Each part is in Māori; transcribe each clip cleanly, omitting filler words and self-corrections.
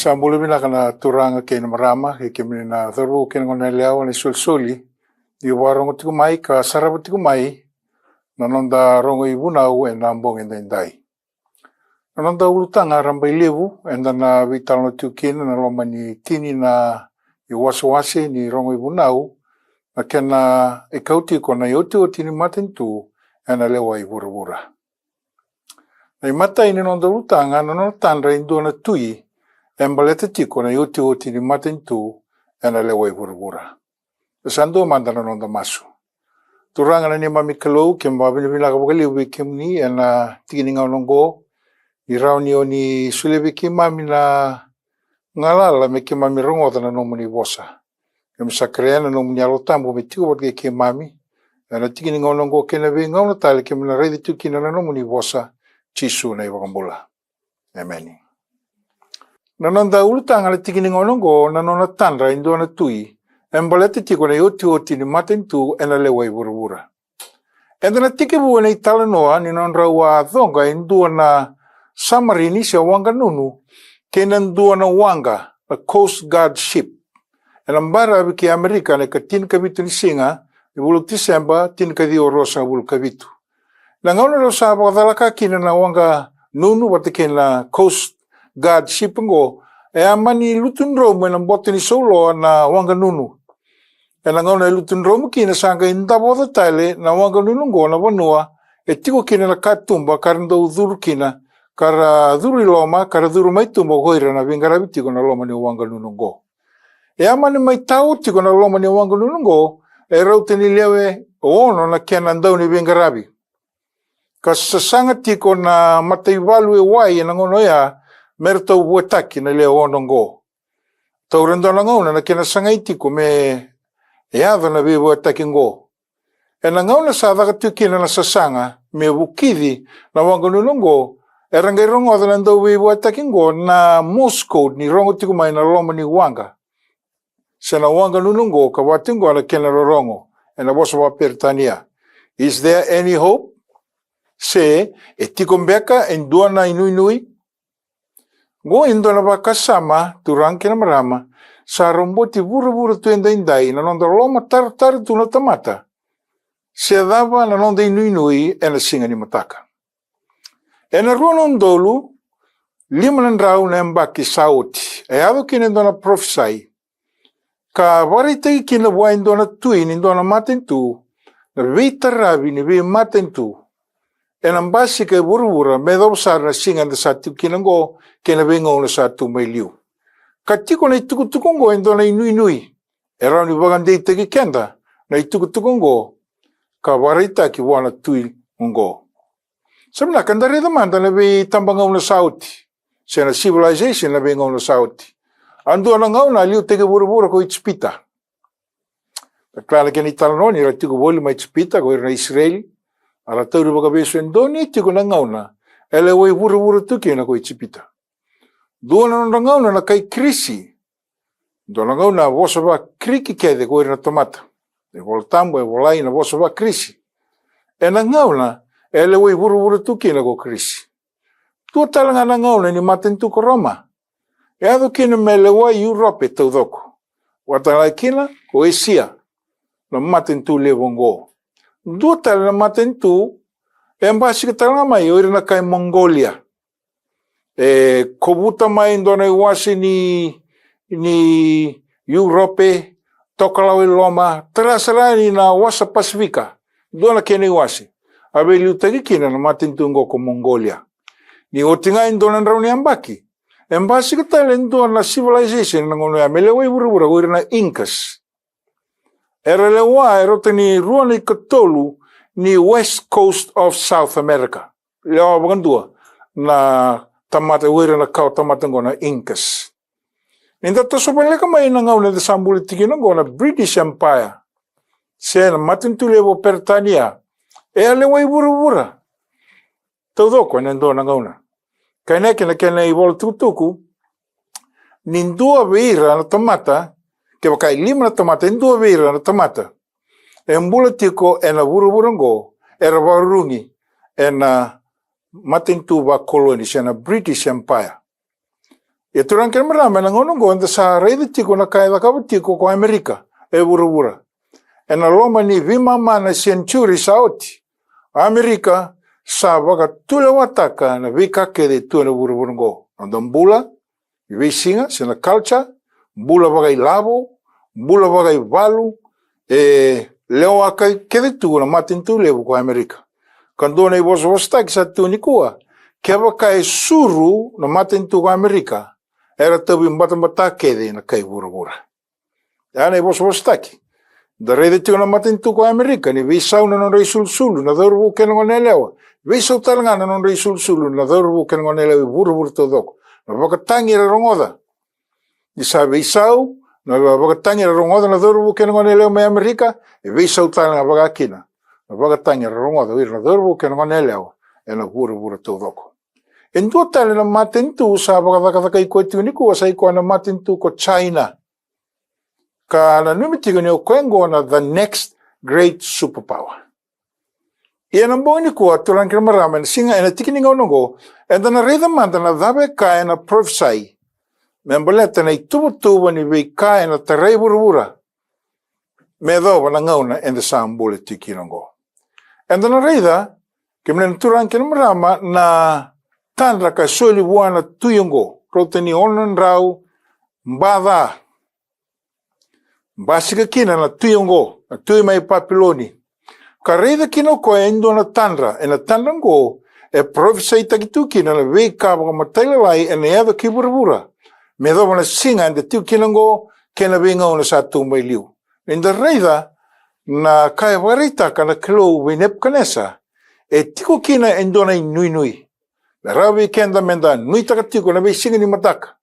Sambulu mina kana turanga ke marama ke mina thorbu ke ngona leao ni sulsuli di warong tiku mai ka sarabu tiku mai nanonda rongo ibunau e nambong endai nanonda ulutanga rambai levu endana vitalo tukina na lomani tini na iwaswase ni rongo ibunau na kena ikauti kona OTIOTI ni MATANITU ena LEWAI VURAVURA na imata ini nonda ulutanga nanonda tandra indona tui embalete Tiko na OTIOTI ni MATANITU ena LEWAI VURAVURA. Sando mandana nonda masu. Turanga na ni mami kalau kemba bini kabukali ubi kemni ena tigini ngaunongo irau ni oni sulebi kimami na ngalala me kimami rongo na nomuni bosa. Kemsakrea na nomuni alotambo me tigo bot kimami ena tigini ngaunongo kena be ngauna tali kemna ready tu kina na nomuni bosa chisu na iwakambola. Amen. Nanonda ulutanga na tigini ngaunongo nanona tandra indona tui embalete Tiko na OTIOTI ni MATANITU ena LEWAI VURAVURA. Enda na tiki buwa na italanoa ni nonra wa thonga indua na samarini siya wanga nunu kena ndua na wanga a Coast Guard ship. Ena mbara wiki Amerika na ka tin kabitu ni singa ni buluk Disemba tin kadi orosa buluk kabitu. Na ngauna rosa wakadhalaka kina na wanga nunu wate kena Coast Guard ship ngo e amani lutun romo na mbote ni solo na wanga nunu. E na ngauna lutun romo kina sanga indabotha tale na wanga nunu ngo na wanua e tiko kina na katumba karanda udhuru kina kara dhuru iloma kara dhuru maitumba hoira na vingarabi Tiko na loma ni wanga nunu ngo. E amani maitau Tiko na loma ni wanga nunu ngo e rauteni lewe ono na kena ndau ni vingarabi. Kasasanga Tiko na mataivalu e wai na ngono ya merta ubuetaki na leo ono ngo. Taurendo na ngauna na kena sangai Tiko me e adha na ubuetaki ngo. E na ngauna sa adha katukina na sasanga me bukidi na wanga nunu ngo e rangai rongo adha na ndau ubuetaki ngo na Moscow ni rongo Tiko mai na loma ni wanga. Se na wanga nunu ngo ka wati ngo na kena rongo e na bosa wa pertania. Is there any hope? Se e Tiko mbeka en dua na inui Go indo na bakasama turang kina marama sa romboti vura tu indai na nonda loma tar tu na tamata. Se dava na nonda inui e na singa ni mataka. E na ruanon dolu lima na rau na mbaki sauti. E ado kina indo na profesai. Ka waritagi kina bua indo na tui ni indo na MATANITU na vita rabi ni vi MATANITU. E na mbasi ka vura me dobsar na singa na satu kina go kena venga una satu mai liu. Ka Tiko na itukutuku ngo endo na inui. E rau ni wagandei teki kenda na itukutuku ngo ka waraita ki wana tui ngo. Sabina kandari damanda na vi tambanga una sauti. Se na civilization na venga una sauti. Andu na ngau na liu teki vura ko itspita. Klala kena italanoni ra Tiko voli ma itspita ko na Israel. Ala tauru baka beso endoni Tiko na ngau na. Ele wai vura tu kena ko itspita. Dua na ngauna na kai krisi. Dua na ngauna vosa va kriki kede ko na tomata. E voltambo e volai na vosa va krisi. E na ngauna ele wai vuru tu kina ko krisi. Tua talanga na ngauna ni MATANITU ko Roma. E ado kina me LEWAI Europe tau doko. Watala kina ko Asia. Na MATANITU levongo. Dua talanga MATANITU e mbasi ka talanga mai oira na kai Mongolia. E kobuta mai ndona iwasi ni Europe tokalau loma terasarani na wasa Pasifika dona kene iwasi abe liutagi kina na MATANITU ngo ko Mongolia ni otinga indona rauni ambaki embasi katale ndona civilization ngono ya LEWAI vura na Incas era LEWAI rotani ruani katolu ni West Coast of South America leo bagandua na tamata wira na kau tamata ngona Incas. Ninda to sopan mai na ngauna de sambuli tiki ngona British Empire. Se na MATANITU levo pertania. E LEWAI vura. Todo ko nendo na ngauna. Kaina kena i vol tutuku. Nindua vira na tamata ke wakai lima na tamata indua vira na tamata. E mbula Tiko e na vura ngo era warungi e na MATANITU va koloni se na British Empire. E turang kena marama na ngono go sa rei de Tiko na kai da Kabu Tiko ko Amerika e VURAVURA. E na loma ni vima mana century sa oti. Amerika sa waka tule wataka na vika kede tu na VURAVURA go. Andam bula, vi singa, sina culture, bula wagai labo, bula wagai valu, e leo kai kede tu na matintu levo ko Amerika. Kando na i taki sa tu ni kua, keva kai suru na matintu ko Amerika, era tabi mbata kede na kai VURAVURA. Ana i taki. Da rei tu na matintu ko Amerika, ni vi sauna non rei sul na dorbu kena ngone lewa. Vi sau talangana non rei sul na dorbu kena ngone lewa VURAVURA todoko. Na wakatangi ra rongoda. Di sa vi sau, na wakatangi ra rongoda na dorbu kena ngone lewa mai Amerika, e vi sau talanga wakakina. Na wakatangi ra rongoda, wir na dorbu kena ngone lewa, e na VURAVURA todoko. En dua tali na matintu sa wakataka iko tuniku, sa iko na matintu ko China. Ka na numitigo ni o kwengo na the next great superpower. Ia na mbong ni kuwa tulang kina marama na singa ina tikini ngau nungo, e na reda manda na dhabe kaya na prophesy, memboleta na itubu ni vei kaya na tarai VURAVURA, me dhawa na ngau na enda sa mbole tiki nungo. E na reda, kimina tulang kina marama na tandra ka soli buana tuyungo, rota ni onan rau mbadha, basika kina na tuyungo, na tuyi mai papiloni. Ka reida kina ko e endo na tandra, e na tandra ngo, e prophesy takitu kina na vei kaba matailalai e na ewa ki VURAVURA. Me dhawa na singa enda tiu kina ngo, kena vei ngau na sa tu mai liu. Enda reida, na kai warita ka na kilo winep kanesa, e tiko kina endo na nui. Na rawi kenda menda nui takatiko na vei singa ni mataka.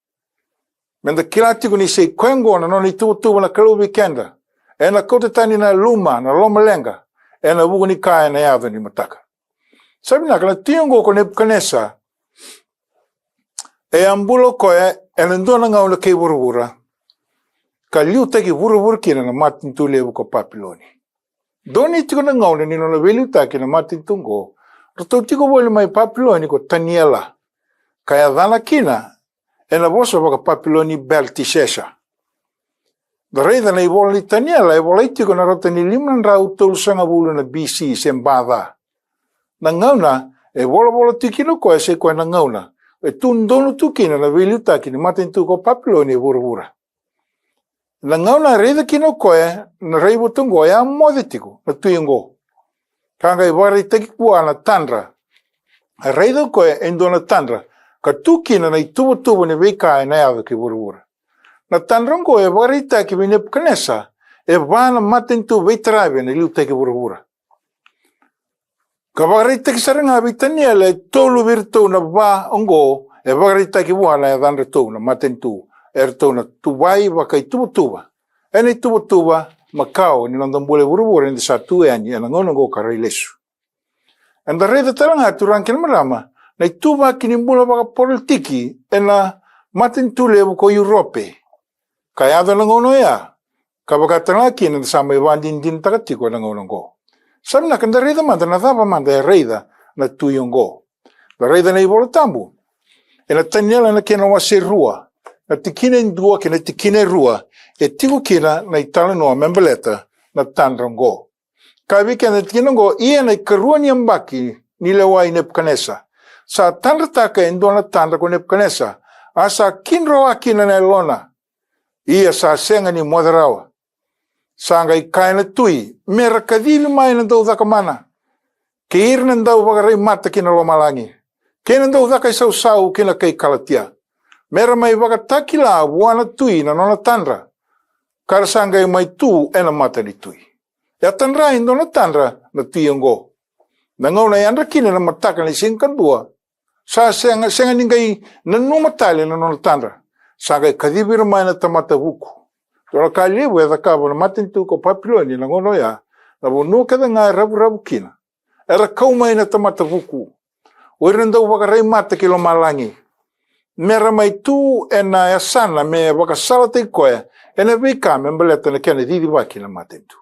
Menda kilatiku ni sei kwengo na noni tubu na kilo kenda. E na kote tani na luma, na loma lenga. E na wugu ni kaya na yadha ni mataka. Sabi na kana tiyongo ko Nebuchadnezzar, e ambulo koe, e nandona ngau na kei VURAVURA, ka liu taki VURAVURA kina na matintu levu ko Papiloni. Doni tiko na ngau na nino na veliu taki na matintu ngo, rato tiko wali mai Papiloni ko Taniela, kaya dhana kina, e na vosa waka Papiloni Belteshazzar. Da reida na iwola ni Taniela, iwola itiko na rata ni 500 na BC sembadha. Na ngauna, e wola tikino koe se koe na ngauna, e tundono tukina na viliu taki ni matintu ko Papiloni VURAVURA. Na ngauna reida kino koe, na reibo tungo, e amode tiko, na tuyungo. Kanga iwara itaki kua na tandra. A reida koe endo na tandra, ka tukina na itubu ni veikai na yawa ki VURAVURA. Na tandrongo e warita ki Nebuchadnezzar, e wana matintu veitrabe na liu taki VURAVURA. Ka warita ki saranga vitaniela e tolu virtou na wa ongo, e warita ki wana e dhanre tou na matintu, e rtou na tuwai waka itubutuba. E na itubutuba, makao ni nandambule VURAVURA ni sa tueani e na ngonongo ka reilesu. Anda reida taranga turang kina marama, na ituba kinimbula waka politiki e na matintu levu ko Europe. Kaya ada na ngono ya, kabakatanga kina na sama iwandin takatiko na ngono go. Sabi na kanda reida manda na dhaba manda e reida na tuyongo. Da reida na ibola tambu. E na Taniela na kena wase rua. Na tikine ndua kena tikine rua. E tiko kina na itala noa membeleta na tandrongo. Kawi kena tikine ngo ia na ikarua ni ambaki ni LEWAI Nebuchadnezzar. Sa tandra taka endo na tandra ko Nebuchadnezzar. Asa kinro akina na elona. Ia sa senga ni moderawa. Sanga ikai na tui. Mera kadili mai na dau dhaka mana. Keir na dau wakarai mata kina lomalangi. Kena dau dhaka isau kina kei kalatia. Mera mai wakatakila wana tui na nona tandra. Kara sanga mai tu ena mata ni tui. Ya tandra indo na tandra na tui ongo. Na ngau na yandra kina na mataka ni singkan dua. Sa senga ningai na numatali na nona tandra. Sanga kadibir mai na tamata vuku. Tora kalibu e dhakabo na matintu ko Papiloni na ngono ya. Na wunu kada nga rabu kina. Era kau mai na tamata vuku. Uirenda wakarai mata kilo malangi. Mera mai tu e na yasana me wakasala te koe. E na vika membeleta na kena didi waki na matintu.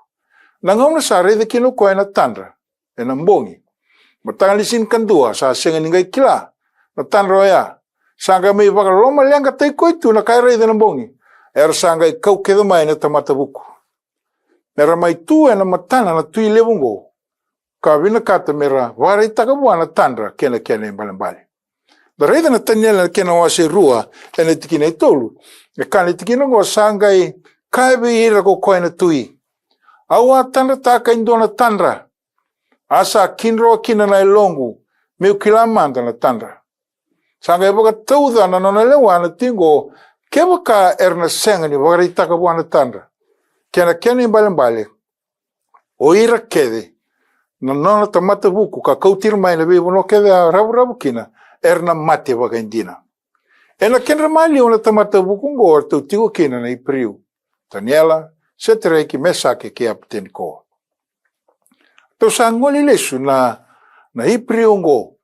Na ngono sa reida kino koe na tandra. E na mbongi. Matangalisin kandua sa senga ningai kila. Na tandra ya. Sanga mai wakaloma leanga teiko itu na kai reida na bongi. Era sanga I kau kedo mai na tamata buku. Mera mai tu na matana na tui lewungo. Ka vina kata mera wara itaka buana tandra kena imbalembali. Da reida na taniela kena wase rua ene tikina itolu. E kane tikina go sanga I kaiwe ira ko koe na tui. Aua tandra taka indona tandra. Asa kinro kina na ilongu. Meu kilamanda na tandra. Sanga iboga tauda na nona lewa na tingo keba ka erna senga ni wara itaka buana tandra. Kena imbalembali. O ira kede. Na nona tamata buku ka kautir mai na bebo no kede rabu kina. Erna mate waga indina. Ena kenra mali ona tamata buku ngo tau tigo kina na ipriu. Taniela, setereki mesake ke apten ko. Tau sangoli lesu na ipriu ngo.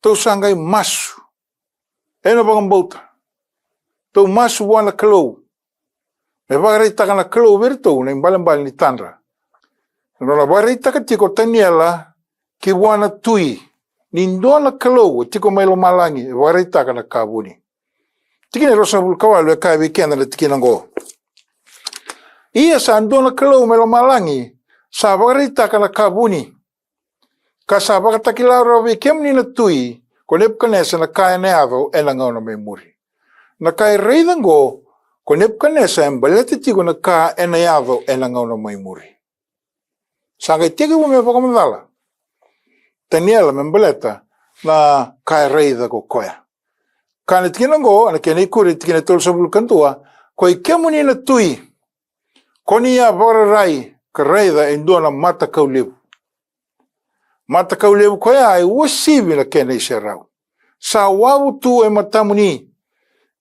Tau sangai masu. Ena bagambauta. Tau masu wana kalou. Me wagareitaka na kalou veritou na imbalembali ni tandra. Nona wagareitaka tiko taniela ki wana tui. Nindoana kalou tiko mailo malangi wagareitaka na kabuni. Tikine rosa vulkawalo e kai weekend na tikina ngo. Ia sa andona kalou mailo malangi sa wagareitaka na kabuni. Ka sa wagatakilaro weekend ni na tui konepkanesa na kai neavo e na ngauna me muri. Na kai reidango konepkanesa embalete tiko na ka e neavo e na ngauna me muri. Sanga tege wo me wakamadala. Taniela membaleta na kai reida ko koya. Kane tikina ngo ana kene ikuri tikina tol sabul kantua ko ikemuni na tui. Koni ya vararai ka reida indona mata kaulevu. Mata kaulevu koya ai wasibi na kene iserau. Sa wawu tu e matamuni.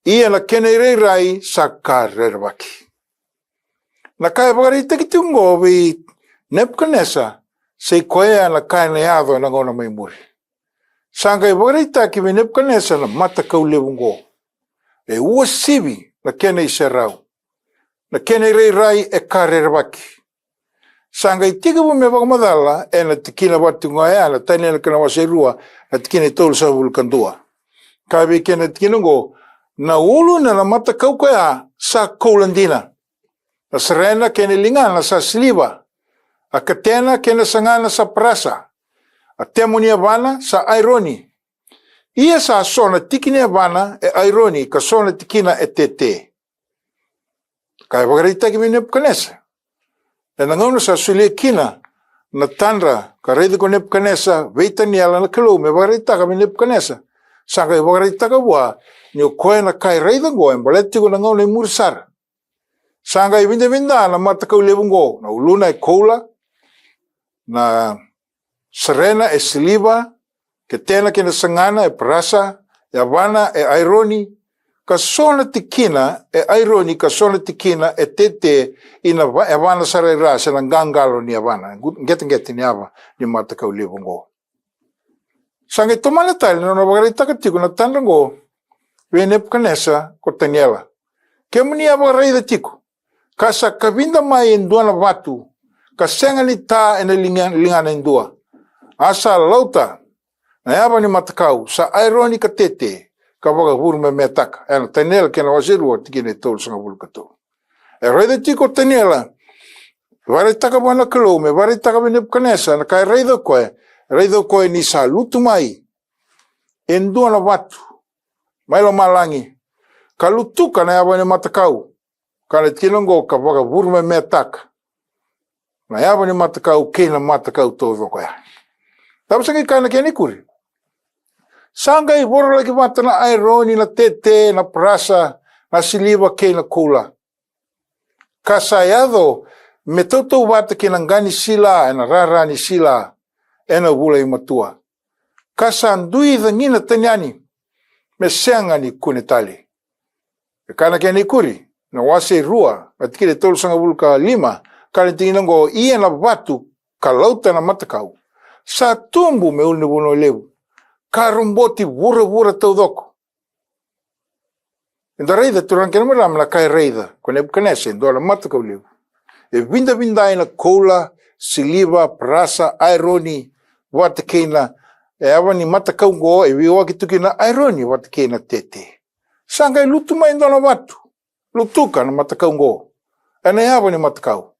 Ia na kene reirai sa ka rerwaki. Na kai vagarita kitungo vi Nepkanesa se koea na kai na yado na ngona mai muri. Sanga I vagarita ki vi Nepkanesa na mata kaulevu ngo. E ua sibi na kene iserau. Na kene reirai e ka rerwaki. Sanga I tigabu me wakamadala e na tikina watu ngoea na tani na kana waserua na tikina tolu sa vulkandua. Kai kena tikina ngo na ulu na mata kaukoea sa koulandina. Na serena kene lingana sa siliva. A katena kena sangana sa prasa. A temonia vana sa ironi. Ia sa sona tikina vana e ironi ka sona tikina e tete. Kai wagarita ki Nepkanesa. E nangauna sa sulia kina na tandra ka reida ko Nepkanesa veitaniala na kalou me wagarita ka Nepkanesa. Sanga I wagarita ka wa ni koe na kai reida ngo embalete ko nangauna I mursara. Sanga I vinda na mata kaulevu ngo na uluna e koula na serena e siliva ke tena kena sangana e prasa e avana e ironi ka sona tikina e ironi ka sona tikina e tete ina avana sarera se na gangalo ni avana ngeti ni ava ni mata kaulevu ngo. Sanga tomana tali na wagarita ka tiko na tanda ngo we Nepkanesa ko Taniela. Kemuni ava reida tiko. Kasa kavinda mai enduana watu. Kasenga ni ta ena lingana indua. Asa lauta. Na yaba ni matakau. Sa ironi ka tete. Ka waga huru me metaka. Ena Taniela kena wasirua tikine tolu sanga vulkato. E reida tiko Taniela. Waritaka wana kalou me waritaka me Nepkanesa. Na kai reida koe. Reida koe ni sa lutu mai. Enduana watu. Mailo malangi. Ka lutuka na yaba ni matakau. Kana tinongo ka waga vurme metaka. Na yaba ni matakau kena matakau todo koe. Tapos ang ikana kene kuri. Sanga I boro lagi mata na ironi na tete na prasa na siliva kena kula. Kasayado metoto wata kena ngani sila ena rara ni sila ena vula I matua. Kasandui dhangina tanyani. Mesenga ni kunetali. Kana kene kuri. Na wase rua. Atikire tolu sanga vulka 5. Kale tingina ngo ia na watu. Kalauta na matakau. Sa tumbu me ulne buno levu. Karumboti vura tau doko. Enda reida turang kena maram na kai reida. Kone bukanese endo na matakau levu. E vinda ina koula, siliva, prasa, ironi. Wata kena. E awa ni matakau ngo e wiwa kituki na ironi wata kena tete. Sanga lutu mai ndona watu. Lutuka na matakau ngo. Ene hava ni matakau.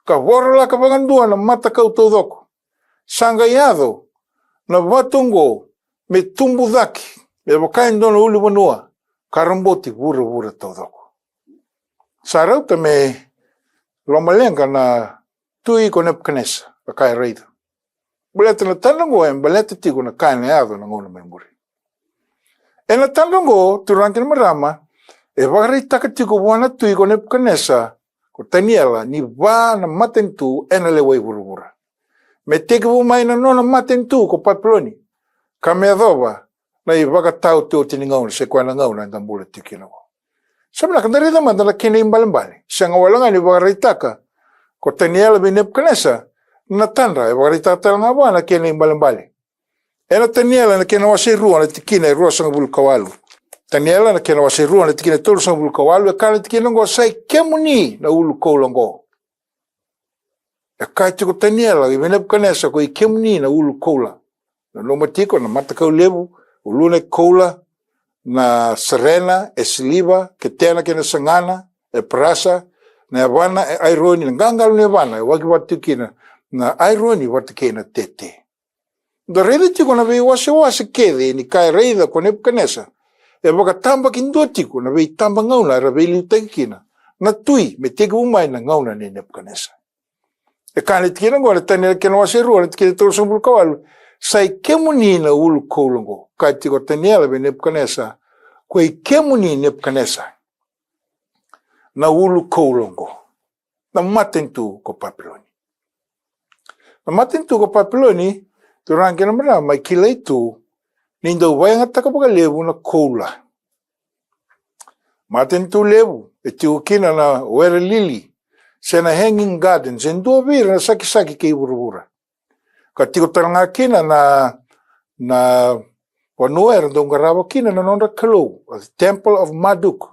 Ka wara la ka wangandua na matakau taudoko. Sanga iado na watu ngo me tumbu dhaki. Me wakai ndona uli wanua. Karamboti vura taudoko. Sarauta me lomalenga na tui ko Nebuchadnezzar. Wakai reida. Baleta na tandango baleta tigo na kai na ado na ngona mai muri. E na tandango turangi na marama wakarai takatiko wana tui ko Nebuchadnezzar ko Daniela ni va na matanitu e na LEWAI VURAVURA. Me teke mai na nona matanitu ko Papiloni. Ka me adova na wakatau te o tini ngauna se kwa na ngauna na mbula tikina ko. Sabi na kandarida man na kene imbalimbali. Siya nga walanga ni wakarai taka ko Daniela bi Nebuchadnezzar na tandra e wakarai taka nga wana kene imbalimbali. E na Daniela na kena wasi rua na tikina e rua sanga bulu kawalu. Daniela na kena wasi rua na tikina tolu sanga bulu kawalu e kala tikina ngo sai kemuni na ulu koulongo. E kai tiko Daniela i Nebuchadnezzar ko i kemuni na ulu koula. Na loma tiko na matakau levu, ulune koula, na serena, e siliva, ke tena kena sangana, e prasa, na wana e aironi, na gangalu ne wana, e waki watu kina, na aironi watu kena tete. Da reida tiko na vei wase kede ni kai reida ko Nebuchadnezzar. E waka tamba kindua tiko na vei tamba ngauna ra vei liutaki kina. Na tui me teke umai na ngauna ni Nebuchadnezzar. E kane tikina ngo na tani kena wase rua na tikina tolu sambulu kawalu. Sai kemuni na ulu koulongo. Kai tiko Daniela be Nebuchadnezzar. Ko i kemuni Nebuchadnezzar. Na ulu koulongo. Na matanitu ko Papiloni. Na matanitu ko Papiloni. Turangi na mara mai kila itu ni Dauvunau ngataka paka levu na koula. Matanitu levu e tiukina na wera lili se na hanging gardens en dua vira na saki kei VURAVURA. Ka tiko taranga kina na wanua era dongarawa kina na nonda kalau the Temple of Marduk.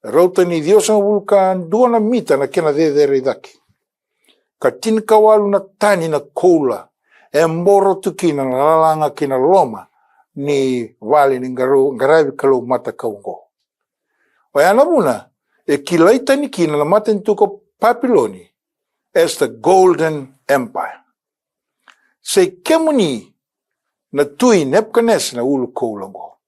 Rauta ni Dios ang vulkan dua na mita na kina de daki. Ka tinkawalu na tani na koula. E mboro tukina na lalanga kina loma ni vale ni ngaravi kalau mata kaungo. Wayana muna, e kilaita ni kina na matanitu ko Papiloni as the Golden Empire. Se kemuni na tui Nebuchadnezzar na ulu koulongo.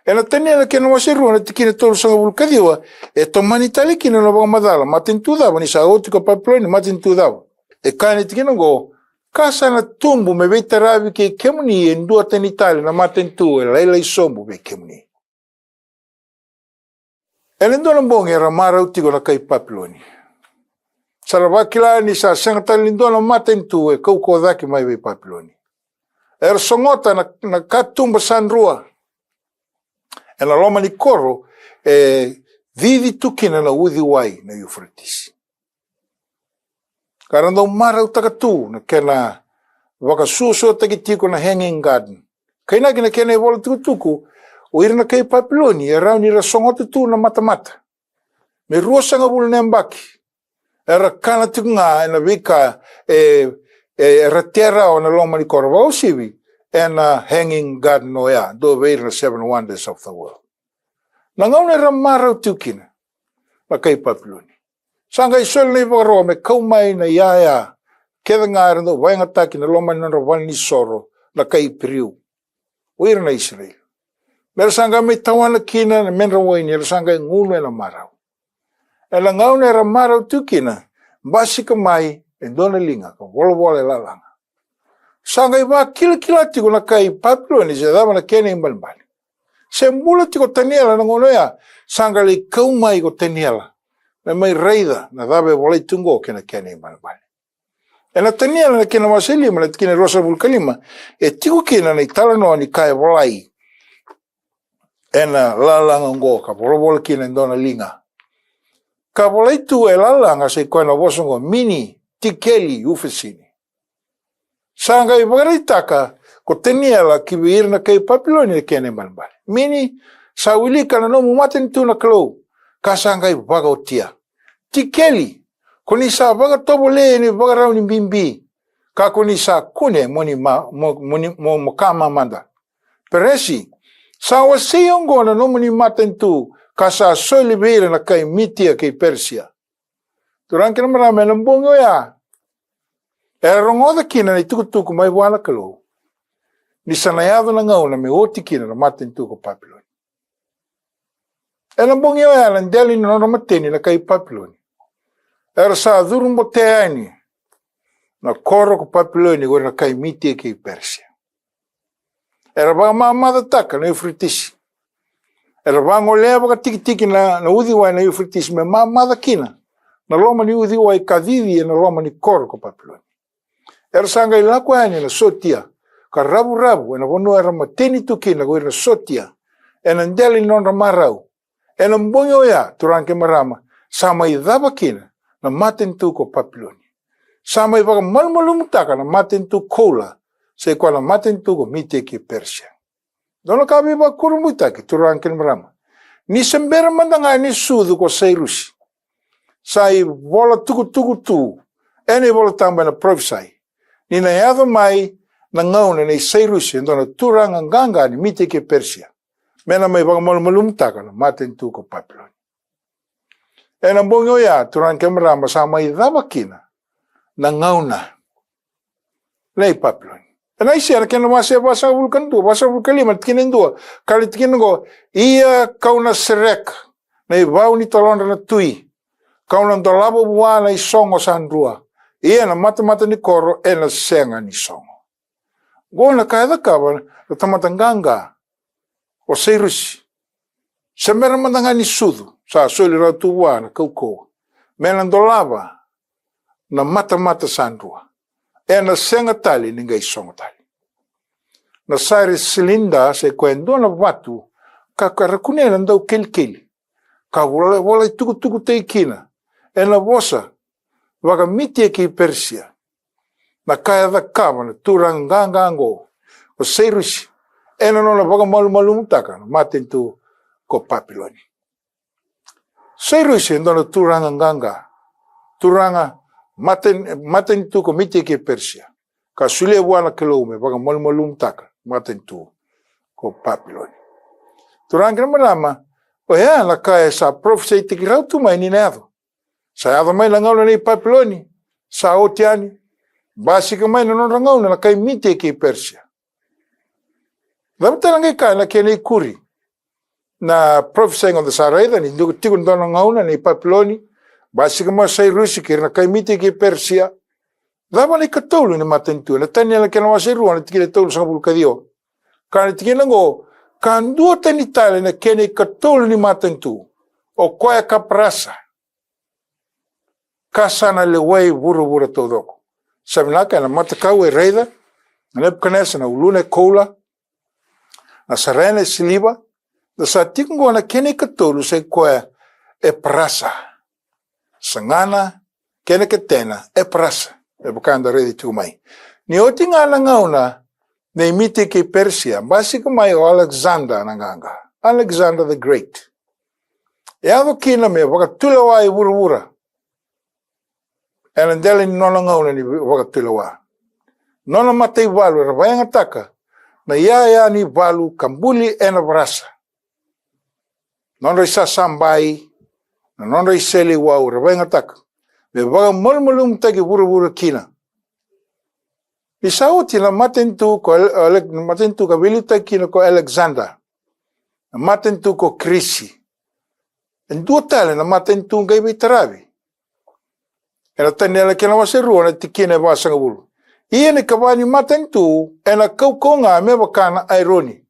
E na tani na kena wasiru na tikina tolu sanga ulu kadiwa, e tomani tali kina na madala, matanitu dawa, ni sa oti ko Papiloni, matanitu dawa. E kane tikina go, kasa na tumbu me vei taravi ke kemuni e ndua tani tali na matanitu e lailai sombu me kemuni. E lendo na mbongi era mara utiko na kai Papiloni. Saravakila ni sa sengatali lendo na matanitu e kauko dhaki mai vei Papiloni. Era songota na katumba sanrua. E na loma ni koro e vivi tukina na LEWAI na Euphrates. Karandau mara utakatu na kena wakasuso tiki na hanging garden. Kaina kina kena evola tuku o ira na kai Papiloni e rau ni ra songota tu na mata. Me rua sanga bulu nembaki. Era kana tuku nga na vika era terra o na loma ni koro wau sivi e na hanging garden o ya. Do veira na 7 wonders of the world. Na ngauna ra mara utukina na kai Papiloni. Sanga isol ni wakaroa me kaumai na ia keda ngāra no waingataki na loma na rawani soro na kai periu. Uira na Israel. Mera sanga me tawana kina na menra waini, era sanga ngulu e na marau. E la ngauna era marau tukina, basi ka mai e dona linga, ka wola e lalanga. Sanga i waa kila tiko na kai Papiloni se dama na kene imbalimbali. Se mula tiko Daniela na ngono ya, sanga li kaumai ko Daniela. Me mai reida na dabe volai tungo kena kene imbalimbali. E na Daniela na kena wasilima na kena rosa vulkalima, e tiko kena na itala noa ni kai volai. E na lalanga ngo, ka vola kena ndona linga. Ka volai tu e lalanga se koe na wosongo mini tikeli ufesini. Sanga i wakaritaka ko Daniela ki viir na kai Papiloni na kene imbalimbali. Mini sa wilika na nomu matanitu na kalau. Kasanga i wakaotia. Tikeli, kuni sa wakatobo le ni wakarau ni bimbi. Ka kuni sa kune moni mo kama manda. Peresi, Sa wasiyong na no mani matanitu kasa soli beira na kay mitia kay Persia. Turang kina marami ng bungo ya. Rongoda kina na itukutuku may wala kalo. Ni sanayado na ngaw na may oti kina na matanitu ko Papilon. Ang bungo ya lang deli na matini na kay Papilon. Sa durung boteani na koro ko Papilon na kay mitia kay Persia. Ba mamada taka na Euphrates. Ba ngolea baka tiki na udiwai na Euphrates me mamada kina. Na Roma ni udiwai kadidi na Roma ni koro ko Papilon. Sanga ilako ani na sotia. Ka rabu na bono matanitu kina ko na sotia. Ndeli non marau. Mbonyo ya turanke marama. Sama idaba kina na matanitu ko Papilon. Sama ibaka malmalumutaka na matanitu kola. Sa kwa na matanitu ko mite ki Persia. Dono kami ba kurumuta ki turanke marama. Ni sembera mandanga ni sudu ko Sairusi. Sai bola tuku. Ene bola tamba na prophesy. Ni na yado mai na ngauna na Sairusi. Dono turang ang ganga ni mite ki Persia. Mena may baka malumutaka na matanitu ko Papilon. Ang bongo ya turanke marama sama idaba kina na ngauna na Papilon. Na isya na kinamasa basa vulkan 2, basa vulkan 5, tkinin 2. Kali tkinin ko, iya kau na serek, na ibaw ni talon na tui. Kau na dolabo buwa na isongo sa handrua. Iya na mata-mata ni koro, na senga ni songo. Go na kaya ka ba, na tamatanganga, o Sairusi. Sa meron matanga ni sudu, sa soli raw tuwa na kauko. Meron dolaba, na mata-mata sa handrua. Na senga tali ninga isongo tali. Na sari silinda sa kwendo na watu kakarakunelan daw kilkili. Ka wala tuku tay kina. Na bosa waga mitie ki Persia. Na kaya da kama na turang gangango o Sairusi. Na no na waga malumutaka na matanitu ko Papilon. Sairusi ndo na turang ganga. Turanga matanitu ko mite ki Persia. Ka sulia buana kilome baga malumutaka matanitu ko Papilon. Turang kina marama, o ya la kaya sa prophecy tikirau tu mai ni nado. Sa yado mai langaw na ni Papiloni, sa OTIOTI, basi ka mai na rangaw na kay mite ki Persia. Dapat talangay ka na kaya ni kuri na prophecy ng Sarayda ni Tiko nangaw na ni Papiloni, basi ka mai sa Rusi kira na kay mite ki Persia. Dapat ni katolo ni matanitu. Na tanya lang kina wasiruan na tikila tolo sa bulkadio. Kana tikila ngo, kandua tanitala na kina katolo ni matanitu. O kwaya kaprasa. Kasana LEWAI VURAVURA todoko. Sabi na kaya na matakaw e reida. Na kanesa na uluna kola. Na sarena siliba. Na sa tikungo na kina katolo sa kwaya e prasa. Sangana, kina katena e prasa. Bukan dari itu mai. Ni oti nga langaw na imite kay Persia, basi kumay o Alexander nanganga. Alexander the Great. Yado kina me, waka LEWAI VURAVURA. Ndeli ni nona ngaw na ni waka LEWAI. Nona matay valu, rabayang ataka, na yaya ni valu kambuli na brasa. Nona isa sambay, na nona isa liwaw, rabayang ataka. Me baga malmalum tagi VURAVURA kina. Isauti na matanitu ka bilita kina ko Alexander. Na matanitu ko Krisi. En dua tala na matanitu kay bitarabi. Na tanila kina wasiruan na tikina basa ngabulu. Iyan ni kabani matanitu na kauko nga me bakana ironi.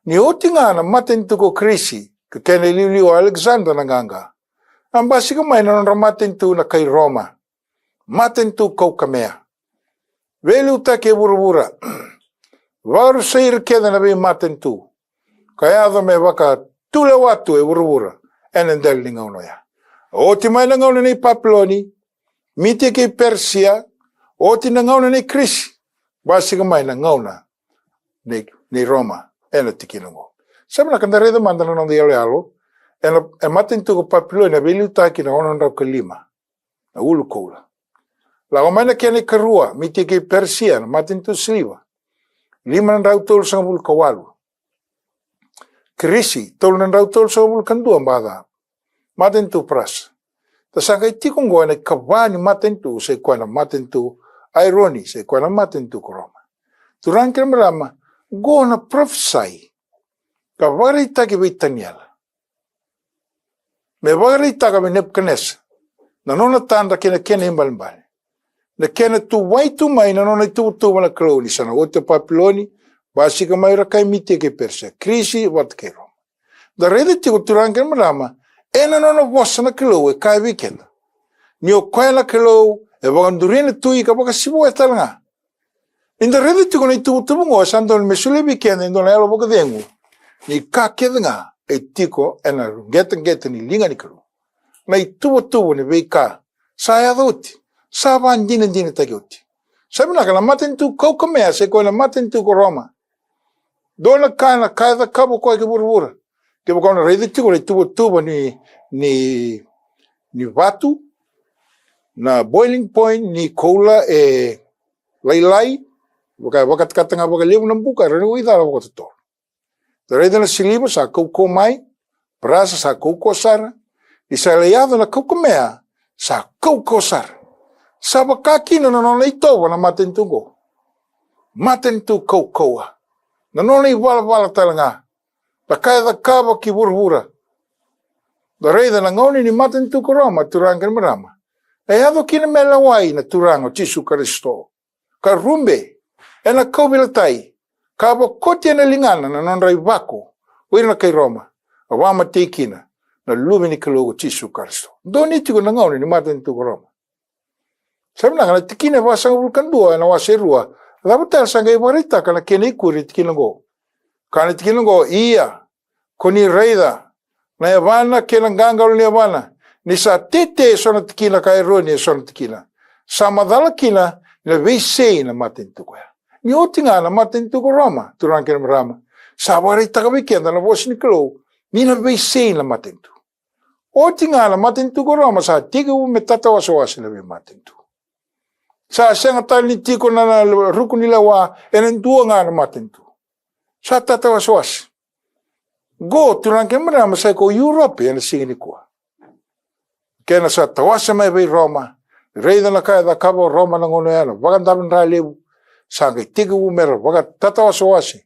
Ni oti nga na matanitu ko Krisi. Kakena liliw Alexander nanganga. Ang basi kamay na matanitu na kay Roma. Matanitu kau kamea. Velu take VURAVURA. Varu sair keda na be matanitu. Kaya do me baka tula watu VURAVURA. Ndel ni ngaw no ya. Oti may na ngaw na ni Papiloni. Mite kay Persia. Oti na ngaw na ni Krisi. Basi kamay na ngaw na ni Roma. Tikinungo. Sabi na kandareda mandala ng diyalo. Matanitu ko Papiloni na velu take na onon raw kalima. Na ulo kola. Lago may na kaya ni Karua, miti kay Persia, matanitu siliwa. 5 raw tol sa bulkawalo. krisi tol nan rau tol so kan dua bada matanitu pras ta sanga Tiko ngo na kavani matanitu se kwana matanitu irony se kwana matanitu koroma turang ken marama go na prophesy ka varita ke vitaniala me varita ka Nebukadnezar na nona tanda kena imbalmbal na kena tu wai tu mai na nona tu na kloni sana ote papiloni basi ka mai rakai mite ke persa krisi wat kero da rede Tiko turang ken marama ena nona vossa na kelo e kai weekend ni o kwela kelo e vagandurina tui ka baka sibo e talanga inda rede Tiko na tu ngo sandol mesule weekend ndo na elo baka dengu ni ka kedanga e Tiko ena geten ni linga ni kelo na tu ni veika saya doti sa bandina dina tagioti sabi na kana matanitu kau kamea se ko na matanitu ko Roma dona kana kaida Kabu ko ke VURAVURA ke baka na rede Tiko na tu ni vatu na boiling point ni koula e LEWAI baka katanga baka lewu ng buka rene uida baka to rede na silibo sa kau mai brasa sa kau sara isa leado na kau kamea sa kau sara sa baka kino na nona ito na matanitu go matanitu kau na nona iwala talanga baka da kaba ki VURAVURA da rede na ngoni ni matanitu ko Roma turang ken marama e ado kina me LEWAI na turang o Jesu Kristo ka rumbe e na kaubilatai ka koti na lingana na non rai vako uira na kay Roma awama teikina na lumini kalogo Jesu Kristo doni Tiko na ngoni ni matanitu ko Roma sabi na kana tikina wasang vulkan dua na waserua dapat sanga ibarita kana kene ikuri tikina go kana tikina go iya koni reida na yavana kena gangal ni yavana ni sa tete sona tikina ka ironi sona tikina sama dala kina na veisei na matanitu ko ni otinga na matanitu ko Roma turang ken marama sa barita ka weekend na vos ni klo ni na veisei na matanitu otinga na matanitu ko Roma sa tiga metata wasawasi na matanitu sa senga tali Tiko na ruku nila wa enen dua nga na matanitu sa tata wasawasi go turang ken marama sa ko Europe yan singini ko kena sa tawasa mai bei Roma reida na kaya da Kabu Roma na ngono yana vagandaban ralebu sa kay tigu mer vagat tatawasawasi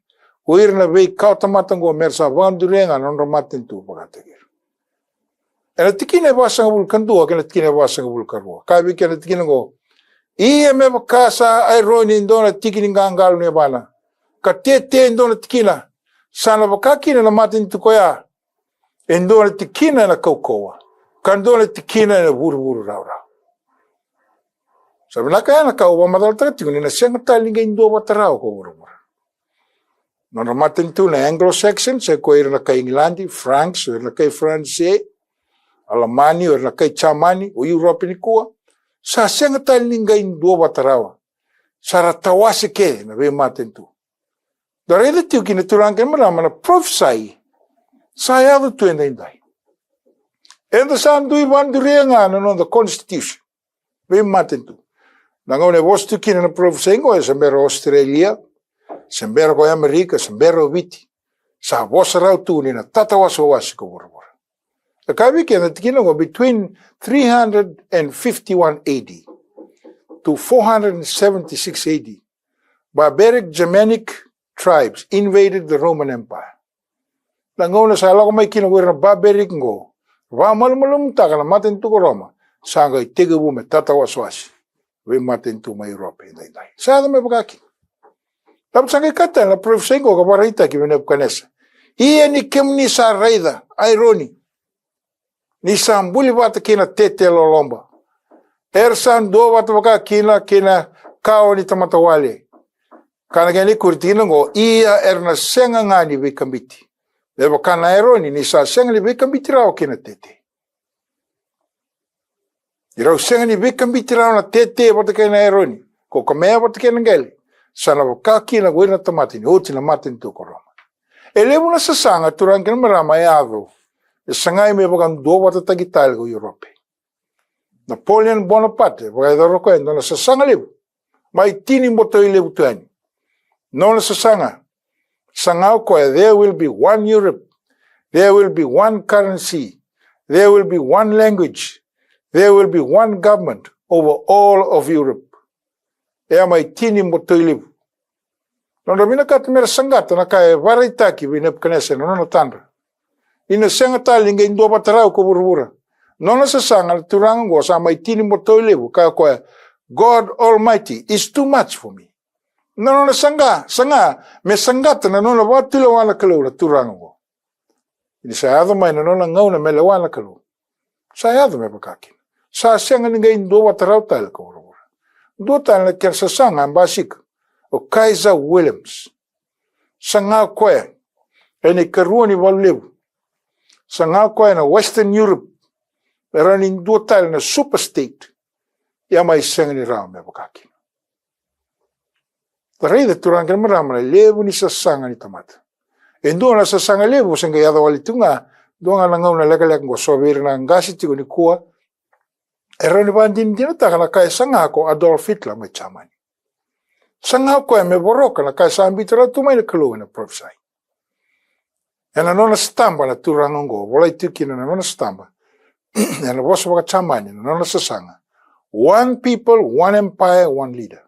uir na bei kauta matango mer sa vagandurenga non matanitu vagatagir ena tikine basa ngabul dua kena tikine basa ngabul karua kabi kena tikine go iya me bakasa ironi ndona tikini ngangal ne bana ka tete ndona tikina sana bakakina na matanitu ko ya ndona tikina na kaukoa kandona tikina na VURAVURA raura sabi na kaya na kauwa madal Tiko ni na siyang talinga indo batarao ko VURAVURA non matanitu na Anglo-Saxon sa ko ira na kay Englandi France ira na kay France Alemani ira na kay Chamani o Europe ni kuwa sa siyang talinga indo batarao saratawasi ke na be matanitu darede Tiko kinaturang ken marama na prophesy sayado tuenda indai enda sandu ibandurenga no the constitution be matanitu nangone vostu kina na prophesy ngo sembero Australia sembero ko Amerika sembero viti sa vosra tu ni na tatawasawasi ko VURAVURA kabi kena tikino go between 351 AD to 476 AD barbaric Germanic tribes invaded the Roman Empire nangone sa ala ko may kinawir na barbaric ngo wa malmalum ta kana matanitu ko Roma sanga tiga bume tatawasawasi we matanitu ma Europe dai sa me bagaki tam sanga kata na prophesy ko ka barita ki Nebukadnezar iya ni kemni sa reida irony ni sambuli bata kina tete lolomba ersan do bata baka kina kao ni tamatawali kana gani kurtina ngo iya erna senga ngani be kambiti lebo kana irony ni sa senga ni be kambiti rao kina tete irau senga ni be kambiti rao na tete bata kina irony ko kamea bata kina ngeli sana baka kina gwena tamatini oti na matanitu ko Roma elebu na sasanga turang ken marama yado sangai me bagan do bata tagital ko Europe Napoleon Bonaparte baka doro ko endo na sasanga lebu mai tini moto lebu tuani no na sasanga sangao ko there will be one Europe There will be one currency. There will be one language. There will be one government over all of Europe. Ea mai tini mo toilivu. Nona mina katamera sangata na kaya varaitaki vinepkanese nona tandra. Ina senga tali nga indua batarau ko VURAVURA. Nona sasanga turanga go sa mai tini mo toilivu kaya koe God Almighty is too much for me. Nona sanga me sangata na nona watila wala kalau la turanga go. Ini saya ada mai na nona ngau na mele wala kalau. Saya ada me bakakin. Sa senga nga indua batarau tali ko VURAVURA. Dua tali na kersa sanga ambasik. O Kaiser Williams. Sanga koe. Ene karua ni walulevu. Sanga koe na Western Europe. Era ni dua tali na super state. Ia mai senga ni rao me bakaki. Tarai da turanga ni marama na levu ni sasanga ni tamata. E dua na sasanga levu senga yada walitunga. Dua nga ngau na lega ngo sobiri na ngasi tigo ni kua. Era ni bandin dinataka na kaya sanga ko Adolf Hitler mai chamani. Sanga koe me boroka na kai sambitara tumai na kalua na profesai. E na nona stamba na turangongo, volai tuki na nona stamba. E na vosa waka chamani na nona sasanga. One people, one empire, one leader.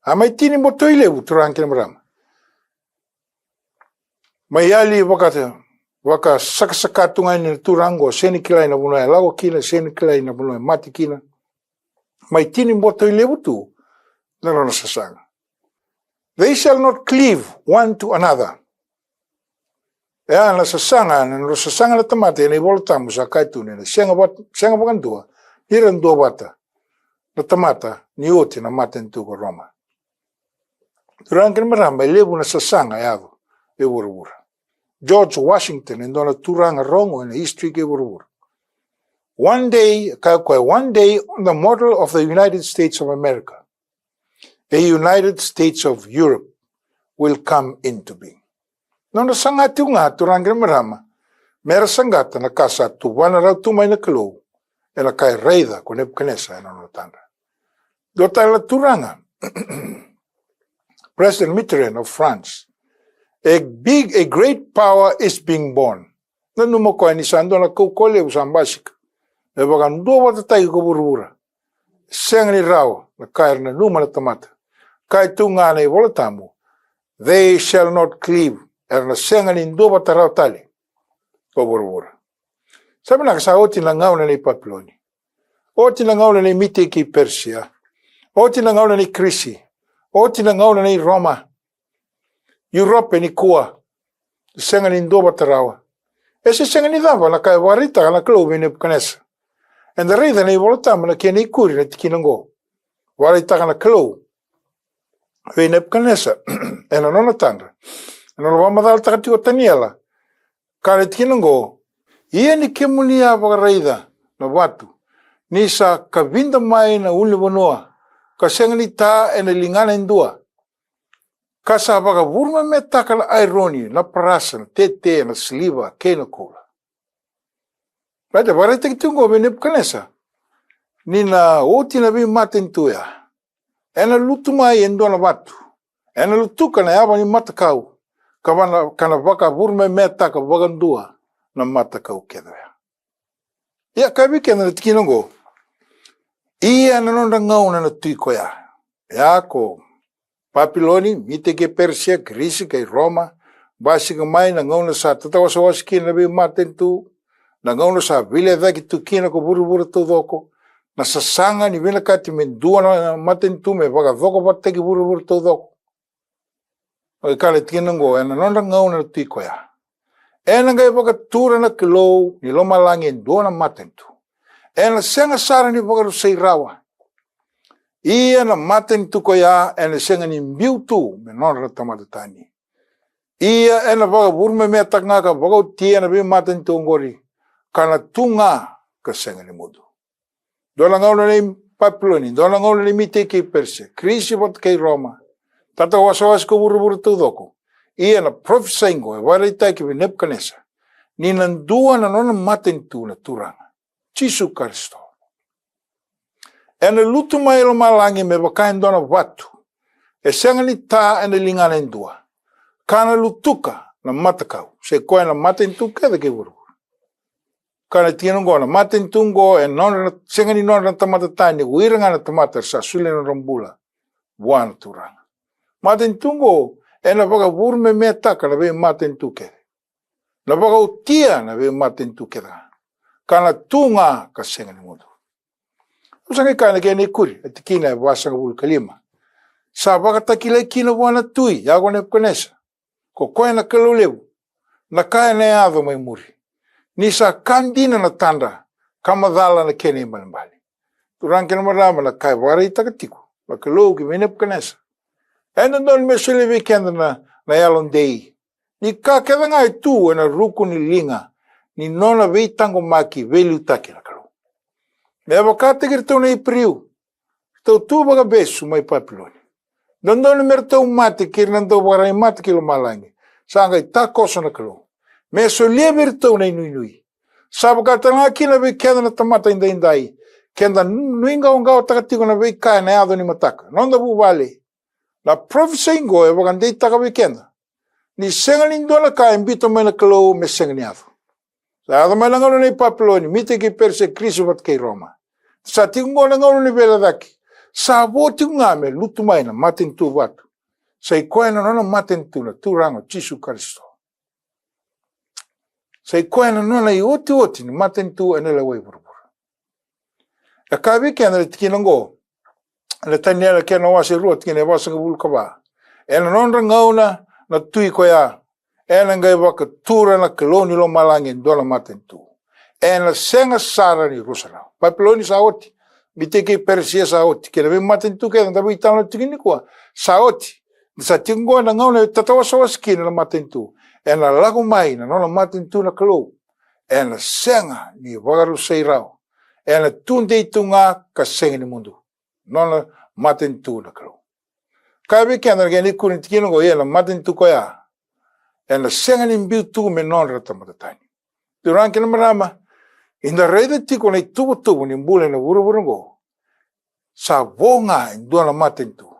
A mai tini mo toilevu turangi na marama. Mai ali waka sakasakatunga ni turango, seni kilai na bunoe lago kina, seni kilai na bunoe mati kina. Mai tini mo toilevu tu. Nona sasanga. They shall not cleave one to another. Ea na sasanga, na sasanga na tamata, na ivoltamu sa kaitune, na senga bakan dua, hiran dua bata, na tamata, ni oti na MATANITU ko Roma. Turangkin maramba, levu na sasanga yado, e VURAVURA. George Washington, and dona turanga rongo in history ke VURAVURA. One day on the model of the United States of America, the United States of Europe will come into being. Nona sangati nga turangin marama, mera sangata na kasa tuwana rau tumay na kalo, e na kay reida kuneb kanesa na notanda. Dota la turanga, President Mitterrand of France, a great power is being born. Nanumo ko ni sando na kukole usambasik, e bagan do wata tayo ko VURAVURA. Seng ni rao na kay na numa na tamata. Kai tunga na ivolatamu, they shall not cleave, erna senga ni ndoba tarau tali, ko VURAVURA. Sabi na kasa oti na ngau na ni Papiloni, oti na ngau na ni Miteki Persia, oti na ngau na ni Krisi, oti na ngau na ni Roma, Europe ni Kua, senga ni ndoba tarawa. Ese senga ni dava na kai warita na klobe ni Kanesa. And the reason na ivolatamu na kia ni kuri na tikinango, warita na klobe. Vinep kanesa, e na nona tandra. E na lwa madal takati o taniela. Kare tikinango, ia ni kemunia wakareida na watu. Ni sa kavinda mai na unliwanoa. Ka senga ni ta e na lingana indua. Ka sa waka vurma me taka na ironi, na parasa, na tete, na sliva, ke na kola. Rata, wareta kitungo vinep kanesa. Ni na oti na vi MATANITU ya. Ena lutumai endo na watu. Ena lutuka na yawa ni matakau. Kana waka vurme meta ka wakandua na matakau kedo ya. Ia kabike na tikinongo. Ia na nonda ngau na Tiko ya. Ya ko Papiloni, Miteki Persia, Grisi kay Roma. Basi kamay na ngau na sa tatawa sa wasiki na bi MATANITU. Na ngau na sa vile dhaki tukina ko VURAVURA tudoko. Na sasanga ni vina kati mendua na MATANITU me waka dhoko pateki VURAVURA tudoko. O ikale tikinango, ena nonda ngau na Tiko ya. Ena ngai waka tura na kilo ni loma langi endua na MATANITU. Ena senga sara ni waka rusei rawa. Ia na MATANITU ko ya, ena senga ni mbiutu me nonda tamatatani. Ia ena waka vurme mea takngaka waka utia na bi MATANITU ngori. Kana tunga ka senga ni mudu. Dola ngau na ni Papiloni, dola ngau na ni Miteki Persia, Krisi wat kay Roma. Tata wasawas ko VURAVURA tudoko. Ia na profesaingo, e warita ki vinep kanesa. Ni nandua na nona MATANITU na turanga. Chisu Kristo. E na lutu mai lo malangi me wakain dona watu. E senga ni ta e na lingana indua. Kana lutuka, na matakau. Se koe na matanitu kada ke vuravura. Kana tino go na matanitu go e nona sengani nona tamata tani uiranga na tamata sa sule na rambula. Buana turanga. Matanitu go e na baka vurme me taka na ve matanitu kede. Na baka utia na ve matanitu keda. Kana tunga ka sengani mudu. Usanga kana ke ne kuri atikina wasanga bul kalima. Sa baka takila kina buana tui yago ne konesa. Ko koe na kaluleu na kaya na ado mai muri. Ni sa kandina na tanda kamadala na kene mbali. Turang kena marama na kaya warai taka Tiko. La kalou ki menep konesa. Ena don me sule weekend na yalon dei. Ni ka keda ngai tu na ruku ni linga. Ni nona vei tango maki velu taki na kalou. Me avakate kirtou na ipriu. Tau tu baga besu mai papiloni. Don mertau mate kir nandau warai mate kilo malangi. Sangai ta koso na kalou. Me so lia mertau na inui. Sabu kata nga kina vei kenda na tamata indai. Kenda nuinga ongao taka Tiko na vei kaya na ado ni mataka. Nonda bu vale. La profesa ingo e wakandei taka vei kenda. Ni senga lindo na kaya mbito mai na kalou me senga ni ado. Sa ado mai na ngalo na ipapiloni. Mite ki perse krisu vat kei Roma. Sa Tiko ngo na ngalo ni vela daki. Sa voti ngame lutu mai na matanitu watu. Sa ikoe na nona matanitu na turango Jisu Karisto. Sa ikoe na nona i oti ni matanitu ene LEWAI VURAVURA. E ka wikenda le tikina ngo. Le taniela kena wasi rua tikina wasa ngabulu kaba. E na nonra ngauna na tui koea. E na ngai waka tura na kaloni lo malangi ndola matanitu. E na senga sara ni Rusalao. Papiloni sa oti. Biteke persia sa oti. Kena we matanitu kena tabi italo tikini kuwa. Sa oti. Sa tingo na ngauna tatawa sawaskina na matanitu. E na lagu mai na nona matanitu na kalou. E na senga ni wagaru seirao. E na tunde itunga ka senga ni mundu. Nona matanitu na kalou. Kabe kena na geni kuni tikino go e na matanitu koya. E na senga ni mbiu tu me nona rata matatani. Durang kena marama. Inda reida Tiko na tubu ni mbule na vuravura go. Sa vonga indua na matanitu.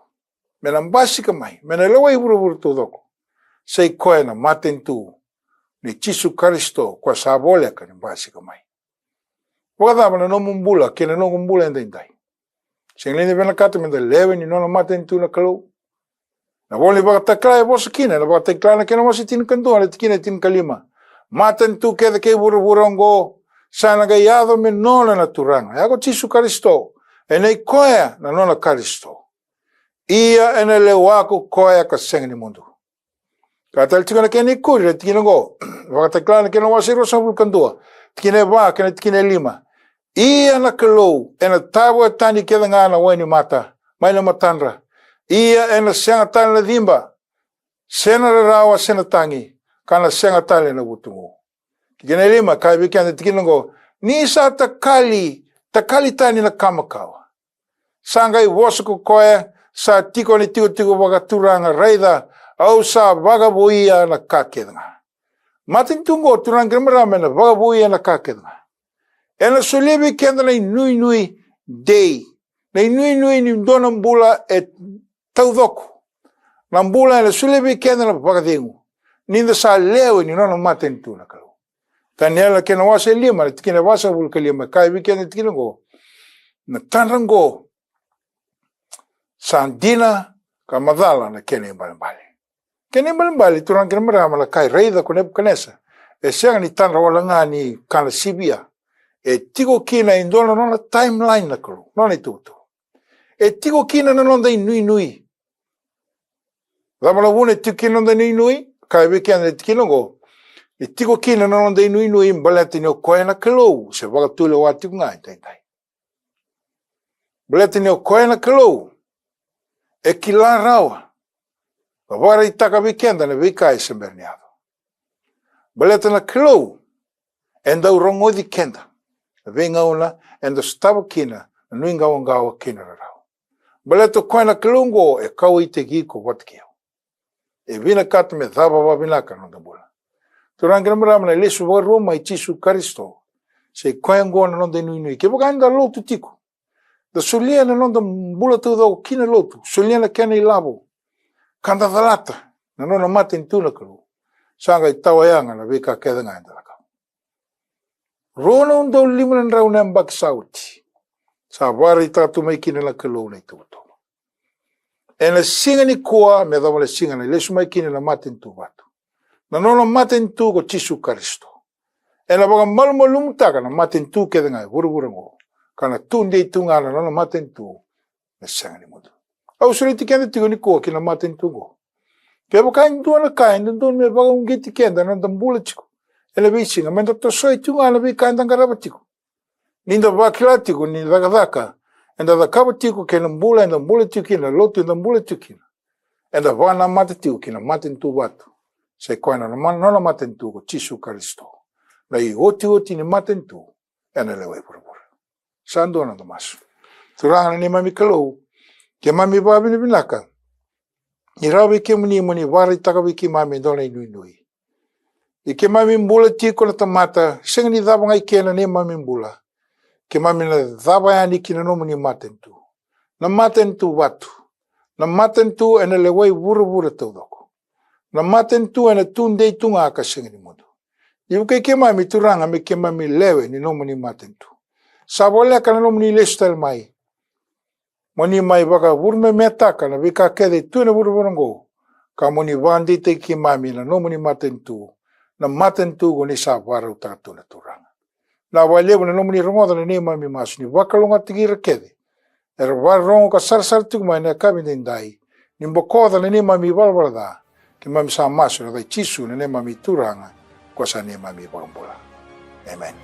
Mena mbasi kamai. Mena LEWAI VURAVURA tu doko. Sa ikoe na matanitu ni Jisu Karisto kwa sa bole ka ni mbasi kamai. Wakadama na nomu mbula kena nomu mbula indai. Singlini vena kata menda lewe ni nona matanitu na kalou. Na wole baka taklai bosa kina. Na baka taklai na kena wasi tin kantua na tikina tin kalima. Matanitu keda ke vuravura ngo. Sana ga yado me nona na turanga. Yago Jisu Karisto. Ene ikoe na nona Karisto. Ia ene lewako koe ka senga ni mundu. Kata Tiko na kena ikuri tikina ngo. Wakatakla na kena wasiro sa vulkandua. Tikina wa kena tikina lima. Ia na kalou. Ena tawa tani keda nga na weni mata. Maina matanra. Ia ena senga tani na dhimba. Sena rawa sena tangi. Kana senga tani na wutungu. Tikina lima kai wikenda tikina ngo. Nisa takali tani na kamakawa. Sangai wosuku koe. Sa Tiko ni Tiko wakaturanga reida. Au sa vagabuia na kakeda. Matanitu ngo turang kena marama na vagabuia na kakeda. Ena sulebi kenda na nui dei. Na nui ni dona mbula e taudoko. Na mbula ena sulebi kenda na vagadengu. Ninda sa lewe ni nona matanitu na kalau. Taniela kena wasa lima na tikina wasa vulka lima. Kai wikenda tikina ngo. Na tanrango. Sandina ka madala na kena imbali. Kena imbali turang kena marama na kai reida kunep kanesa. E siang ni tanra wala nga ni kana sibia. E Tiko kina indona nona timeline na kalu. Nona itutu. E Tiko kina na nonda nui. Dama wune Tiko kina nonda nui. Kai wikenda tikina ngo. E Tiko kina na nonda nui mbalete ni o koe na kalou. Se waka tule wa Tiko ngai tai. Mbalete ni o koe na kalou. E kila rawa. Wawara itaka wikenda na wikai semberniado. Baleta na kalou. Enda urongo di kenda. Venga una enda staba kina. Nuinga wangawa kina rarao. Baleta koe na kalungo e kau ite giko watkeo. E vina kata me dhaba wabinaka nonda bula. Turanga marama na lesu wa Roma i Jisu Karisto. Se koe ngona nonda nui. Ke wakanda lotu Tiko. Da sulia na nonda bula tu do kina lotu. Sulia na kena i labo. Kanda dhalata. Na nona matanitu na kalou. Sanga itawayanga na vika kedanga indalaka. Rona undo limunan raw na mbak sauti. Sa wari tatu mai kina la kelo na ituto. E na singa ni kua me dama le singa na lesu mai kina na matentu watu. Na nono matentu ko Tisu Karisto. E na baga malmalum taka na matentu kedanga vuravura ngo. Kana tunde itunga na nono matentu na singa ni mudu. Au suriti kenda tigo ni kua kina matentu ngo. Kaya kain tuan kain don me baga ungeti kenda na dambula chiku. Ele bisinga mendo to soi tunga na bi kain tangara tiku. Ninda bakila tiku ni daka. Enda da kaba tiku kena mbula enda mbula tiku kina lotu enda mbula tiku kina. Enda wana mate tiku kina matentu watu. Se koina na nona matentu ko Tisu Karisto. Na i OTIOTI ni matentu ena lewai VURAVURA. Sando na tomasu. Turanga ni mami kalou. Ke mami babi ni binaka. Irawi ke muni wari takawi ki mami dona inui. Ike mami mbula tiko na tamata, senga ni dhaba ngai kena ne mami mbula. Ke mami na dhaba yani kina no muni matentu. Na matentu watu. Na matentu ena lewai VURAVURA taudoko. Na matentu ena tunde itunga aka senga ni mudu. Iuke ke mami turanga me ke mami lewe ni no muni matentu. Sabole kana no muni lestal mai. Moni mai baka vurme metaka na vika kede tuna VURAVURA ngo. Ka moni vandi te ki mami na no muni matentu. Na matentu go ni sa wara utatu na turanga. Na walebu na no muni rongoda na ne mami masu ni wakalonga tigira kede. Era warongo ka sarsar tuku mai na kabi dindai. Ni mbokoda na ne mami walwalada. Ki mami sa masu na dai Tisu na ne mami turanga. Kwa sa ne mami wambula. Amen.